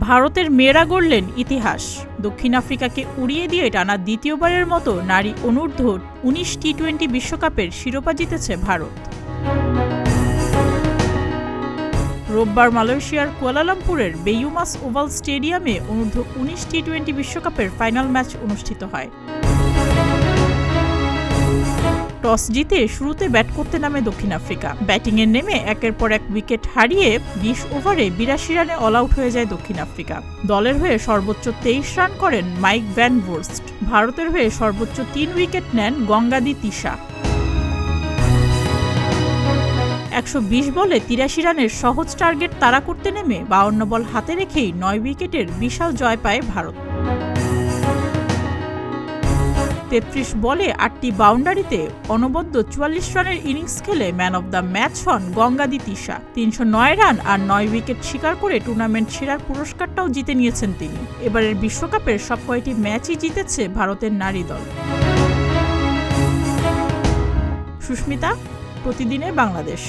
ভারতের মেয়েরা গড়লেন ইতিহাস। দক্ষিণ আফ্রিকাকে উড়িয়ে দিয়ে টানা দ্বিতীয়বারের মতো নারী অনূর্ধ্ব ১৯ টি-২০ বিশ্বকাপের শিরোপা জিতেছে ভারত। রোববার মালয়েশিয়ার কুয়ালালামপুরের বেইউমাস ওভাল স্টেডিয়ামে অনূর্ধ্ব ১৯ টি-২০ বিশ্বকাপের ফাইনাল ম্যাচ অনুষ্ঠিত হয়। টস জিতে শুরুতে ব্যাট করতে নামে দক্ষিণ আফ্রিকা। ব্যাটিংয়ে নেমে একের পর এক উইকেট হারিয়ে ২০ ওভারে ৮২ রানে অল আউট হয়ে যায় দক্ষিণ আফ্রিকা। দলের হয়ে সর্বোচ্চ ২৩ রান করেন মাইক ভ্যান ভোর্স্ট। ভারতের হয়ে সর্বোচ্চ ৩ উইকেট নেন গঙ্গাদি তিশা। ১২০ বলে ৮৩ রানের সহজ টার্গেট তাড়া করতে নেমে ৫২ বল হাতে রেখেই ৯ উইকেটের বিশাল জয় পায় ভারত। ৩৩ বলে ৮টি বাউন্ডারিতে অনবদ্য ৪৪ রানের ইনিংস খেলে ম্যান অব দ্য ম্যাচ হন গঙ্গাদি তিশা। ৩০৯ রান আর ৯ উইকেট শিকার করে টুর্নামেন্ট সেরার পুরস্কারটাও জিতে নিয়েছেন তিনি। এবারের বিশ্বকাপের সব কয়টি ম্যাচই জিতেছে ভারতের নারী দল। সুস্মিতা, প্রতিদিনের বাংলাদেশ।